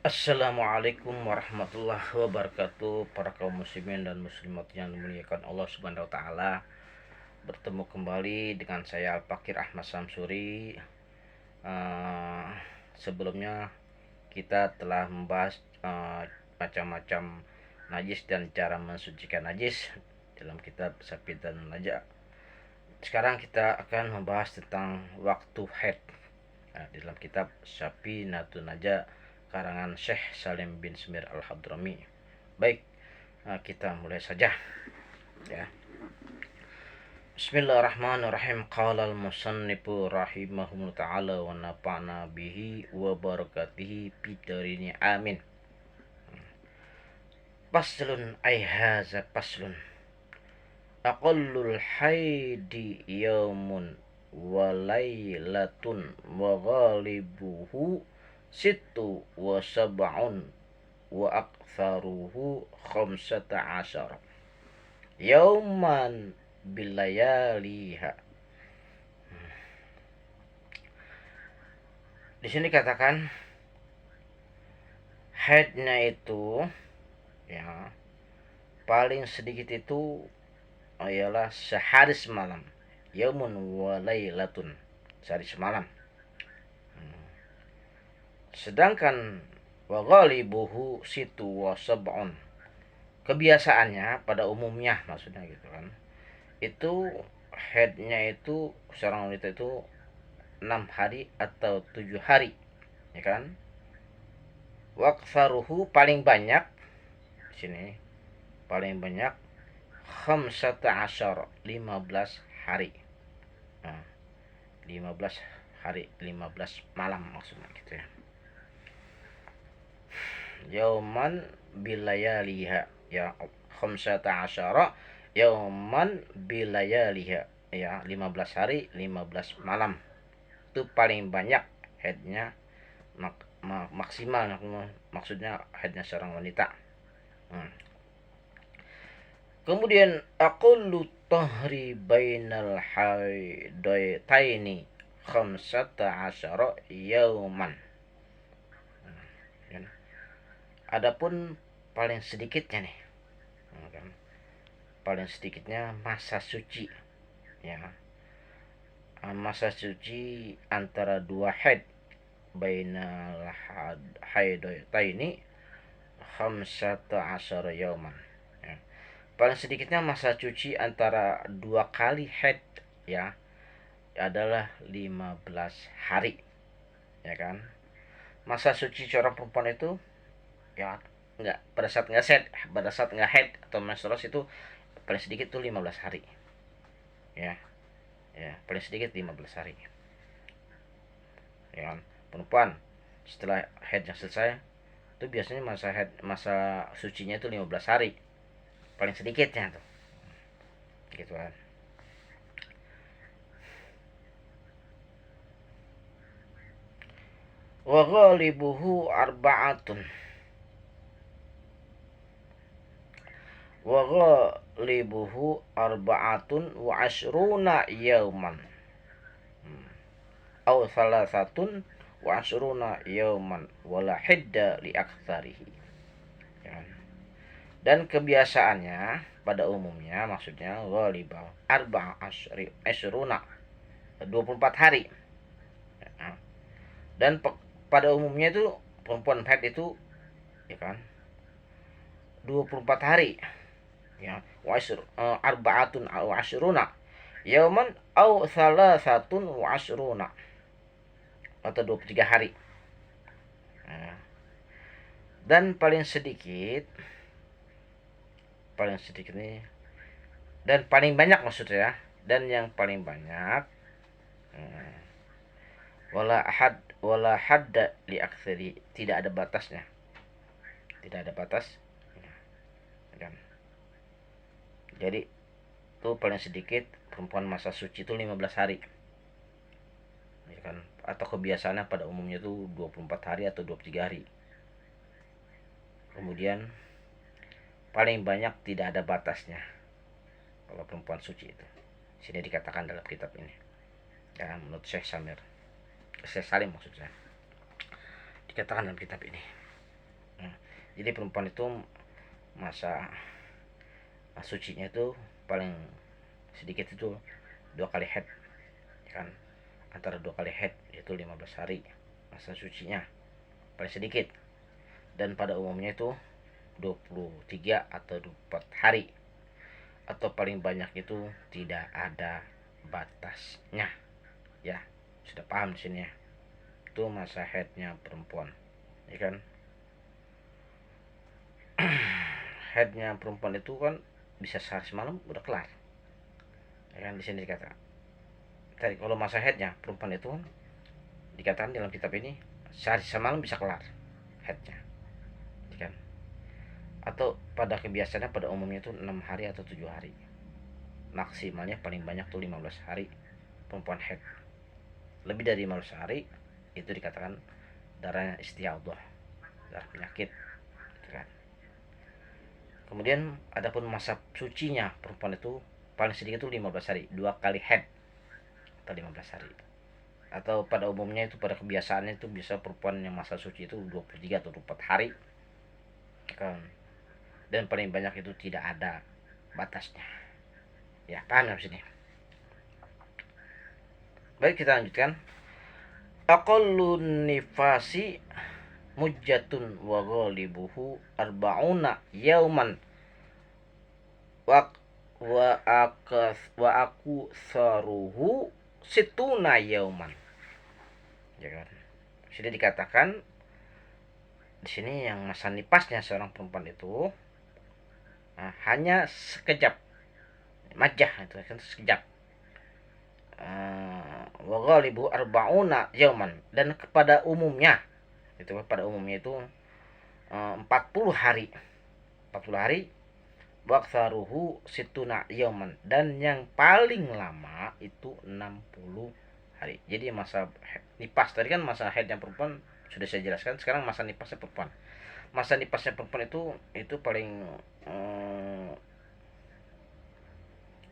Assalamualaikum warahmatullahi wabarakatuh. Para kaum muslimin dan muslimat yang dimuliakan Allah Subhanahu wa taala. Bertemu kembali dengan saya Al-Fakir Ahmad Samsuri. Eh, Sebelumnya kita telah membahas macam-macam najis dan cara mensucikan najis dalam kitab Sapi dan Najak. Sekarang kita akan membahas tentang waktu haid. Nah, dalam kitab Sapi Natun Naja karangan Syekh Salim bin Smir Al-Hadrami. Baik, kita mulai saja ya. Bismillahirrahmanirrahim. Qala al-musannifu rahimahullah ta'ala wa nafa'na bihi wa barakatihi bidarini amin. Paslun ay haza paslun. Aqallul haidi yaumun wa laylatun wa ghalibuhu sittu wa sab'un wa aktharuhu khamsata asyara yauman bilayaliha. Di sini katakan haidnya itu ya paling sedikit itu ialah sehari semalam. Yaumun wa laylatun, sehari semalam. Sedangkan wa ghalibuhu situ wa sab'un, kebiasaannya pada umumnya maksudnya gitu kan, itu headnya itu seorang wanita itu 6 hari atau 7 hari ya kan. Waqsaruhu paling banyak di sini paling banyak khamsata asyar 15 hari. Nah, 15 hari 15 malam maksudnya gitu ya. Yauman bilayaliha ya, khamsata asyara yauman bilayaliha ya, 15 hari 15 malam. Itu paling banyak headnya, maksimal maksudnya headnya seorang wanita. Kemudian aqullu tahri bainal haidaitaini khamsata asyara yauman. Adapun paling sedikitnya nih, paling sedikitnya masa suci ya, masa suci antara dua haid, bainal haidaitaini khamsata asyara yauman ya. Paling sedikitnya masa suci antara dua kali haid ya adalah 15 hari ya kan. Masa suci seorang perempuan itu ya enggak pada saat enggak haid, pada saat enggak haid atau menstruasi itu paling sedikit tuh 15 hari ya. Ya, paling sedikit 15 hari. Ya kan? Perempuan setelah haidnya selesai itu biasanya masa sucinya itu 15 hari. Paling sedikitnya tuh. Gitu kan. Wa ghalibuhu arba'atun. Wa ghalibuhu arba'atun wa ashruna yauman. Aw salasatun wa ashruna yauman wala hidda li aktsarihi. Ya. Dan kebiasaannya pada umumnya maksudnya ghalibah arba asyruna 24 hari. Ya. Dan pada umumnya itu perempuan haid itu ya kan 24 hari ya, arba'atun wa asyruna yauman au salasatun wa asyruna, atau 23 hari. Nah, dan paling sedikit nih, dan paling banyak maksudnya, dan yang paling banyak wala hadda li aktsari, tidak ada batasnya, tidak ada batas kan. Jadi itu paling sedikit perempuan masa suci itu 15 hari ya kan, atau kebiasaannya pada umumnya itu 24 hari atau 23 hari. Kemudian paling banyak tidak ada batasnya kalau perempuan suci itu. Sini dikatakan dalam kitab ini ya, menurut Syekh Salim maksud saya, dikatakan dalam kitab ini. Jadi perempuan itu masa sucinya itu paling sedikit itu 2 kali haid, ya kan, antara 2 kali haid yaitu 15 hari masa sucinya paling sedikit, dan pada umumnya itu 23 atau 24 hari, atau paling banyak itu tidak ada batasnya. Ya, sudah paham di sini ya. Itu masa haidnya perempuan, ya kan. Haidnya perempuan itu kan bisa sehari semalam udah kelar, ya kan. Di sini dikatakan tadi kalau masa haidnya perempuan itu kan dikatakan dalam kitab ini sehari semalam bisa kelar haidnya, ya kan. Atau pada kebiasaannya pada umumnya itu 6 hari atau 7 hari, maksimalnya paling banyak tuh 15 hari perempuan haid. Lebih dari 15 hari itu dikatakan darahnya istiadah, darah penyakit, gitu kan. Kemudian adapun masa sucinya perempuan itu paling sedikit itu 15 hari, 2 kali haid atau 15 hari. Atau pada umumnya itu pada kebiasaannya itu bisa perempuan yang masa suci itu 23 atau 24 hari, kan. Dan paling banyak itu tidak ada batasnya. Ya, paham ya sini. Baik, kita lanjutkan. Aqallun nifasi mujjatun wa ghalibuhu arba'una yauman wa aku saruhu situna yauman, ya kan. Sudah dikatakan di sini yang masa nipasnya seorang perempuan itu hanya sekejap, majah itu kan sekejap. Wa ghalibu arba'una yauman, dan pada umumnya itu 40 hari, 40 hari. Waksaruhu situna yauman, dan yang paling lama itu 60 hari. Jadi masa nipas tadi kan masa haidnya perempuan sudah saya jelaskan. Sekarang masa nipasnya perempuan. Masa nipasnya perempuan itu paling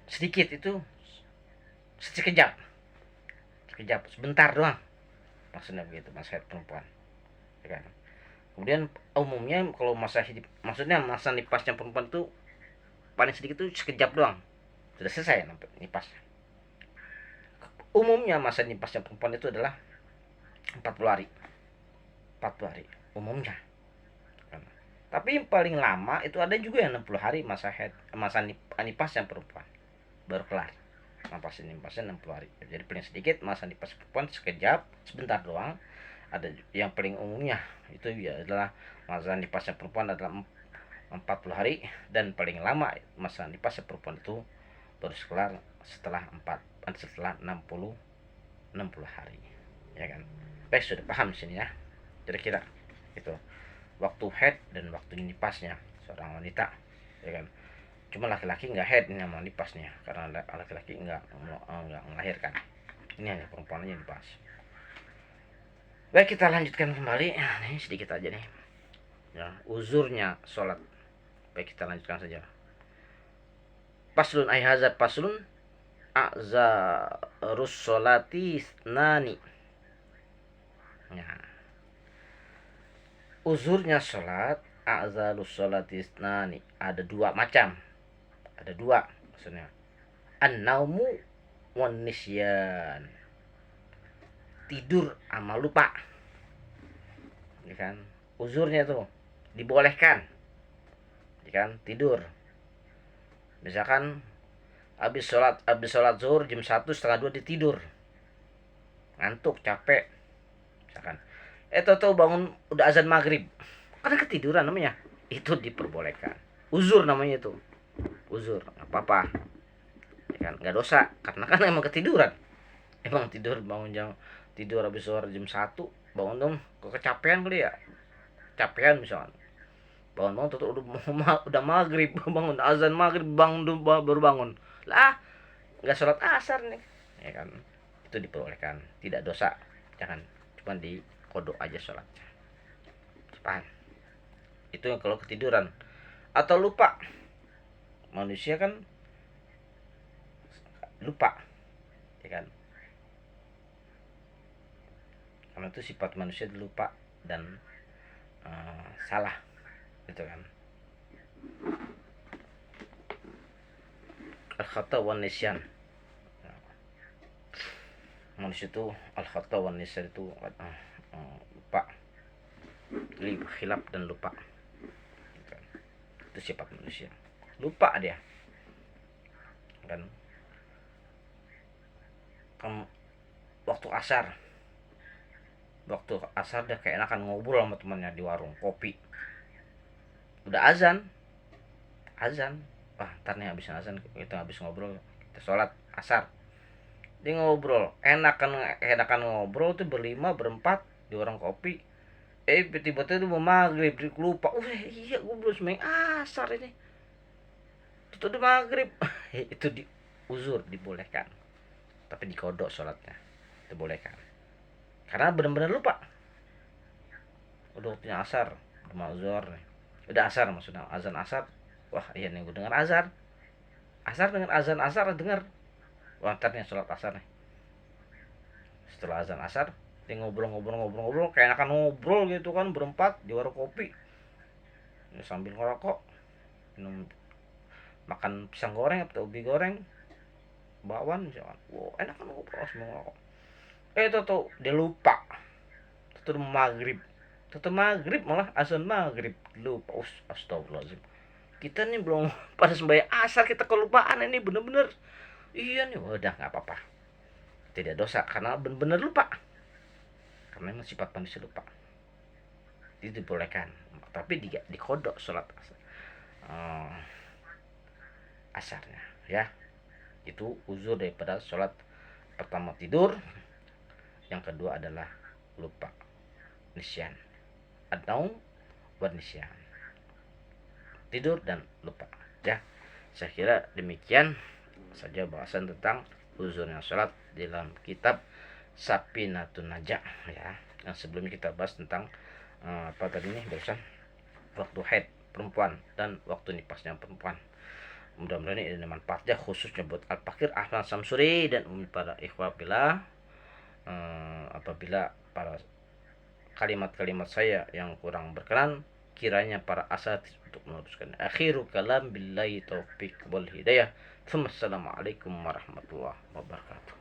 sedikit, itu sekejap, sebentar doang, maksudnya begitu masa haid perempuan, ya kan. Kemudian umumnya kalau maksudnya masa nipasnya perempuan itu paling sedikit itu sekejap doang, sudah selesai nipasnya. Umumnya masa nipasnya perempuan itu adalah 40 hari, 40 hari umumnya. Tapi yang paling lama itu ada juga yang 60 hari masa nipasnya perempuan baru kelar. Nipasnya 60 hari. Jadi paling sedikit masa nipas perempuan sekejap, sebentar doang. Ada yang paling umumnya itu ya adalah masa nipasnya perempuan adalah 40 hari, dan paling lama masa nipasnya perempuan itu baru kelar setelah 60 hari, ya kan. Baik, sudah paham sini ya kira-kira itu waktu haid dan waktu nipasnya seorang wanita, ya kan. Cuma laki-laki nggak haid ini sama nipasnya, karena laki-laki nggak melahirkan. Ini hanya perempuan aja nipas. Baik, kita lanjutkan kembali. Ini sedikit aja nih ya, uzurnya sholat. Baik, kita lanjutkan saja. Paslun ayhaza paslun a'zarus sholati nani. Ya. Uzurnya sholat, a'zarus sholati nani, ada 2 macam. Ada 2 maksudnya. An-naumu wan nisyan, tidur sama lupa, ya kan. Uzurnya tuh dibolehkan, ya kan, tidur. Misalkan habis sholat zuhur jam 1 setengah 2 ditidur, ngantuk capek misalkan, tahu bangun udah azan maghrib karena ketiduran, namanya itu diperbolehkan. Uzur namanya itu, uzur, nggak apa-apa, ya kan, nggak dosa, karena kan emang ketiduran, emang tidur habis zuhur jam 1, bangun dong kecapean kali ya, capean misalkan, bangun tuh udah maghrib, bangun azan maghrib, baru bangun lah, nggak sholat asar nih, ya kan. Itu diperbolehkan, tidak dosa, jangan, cuma di kodok aja sholatnya, paham. Itu yang kalau ketiduran atau lupa. Manusia kan lupa, ya kan, karena itu sifat manusia lupa dan salah, gitu kan. Al khata wan nisyan. Manusia itu al khata wan nisyan itu lupa, khilaf dan lupa. Itu sifat manusia. Lupa dia. Kan waktu asar dia kayak enakan ngobrol sama temannya di warung kopi. Udah azan, ntar nih habis azan kita habis ngobrol, kita sholat asar, dia ngobrol enakan ngobrol tuh berlima berempat di warung kopi. Tiba-tiba itu mau maghrib, lupa. Iya gue belum sembahyang asar ini, itu udah maghrib. Itu di uzur, dibolehkan, tapi dikodok sholatnya, dibolehkan karena benar-benar lupa. Udah waktunya asar, udah mau zuhur nih, udah asar maksudnya azan asar. Wah iya nih gue dengar azan dengar azan asar, dengar. Wah ntar nih sholat asar nih. Setelah azan asar dia ngobrol kayak enakan ngobrol gitu kan berempat di warung kopi ya, sambil ngerokok, minum, makan pisang goreng atau ubi goreng, bakwan misalkan. Wow enakan ngobrol sambil ngerokok. Tuh dia lupa, tuh maghrib malah azan maghrib lupa. Astagfirullahaladzim, kita nih belum pada sembahyang asar kita kelupaan ini, bener-bener. Iya nih, udah nggak apa-apa, tidak dosa karena bener-bener lupa, karena memang sifat manusia lupa. Itu dibolehkan, tapi dikodok sholat asarnya ya. Itu uzur daripada sholat. Pertama tidur, yang kedua adalah lupa, nisyan atau nisyan, tidur dan lupa ya. Saya kira demikian saja bahasan tentang uzurnya sholat dalam kitab Safinatun Najah ya. Yang sebelumnya kita bahas tentang apa tadi nih barusan, waktu haid perempuan dan waktu nifasnya perempuan. Mudah-mudahan ini ada manfaatnya, khususnya buat Al-Fakir Ahmad Samsuri dan para ikhwah bila apabila para kalimat-kalimat saya yang kurang berkenan, kiranya para asatidz untuk meluruskan. Akhiru kalam billahi taufiq wal hidayah. Assalamualaikum warahmatullahi wabarakatuh.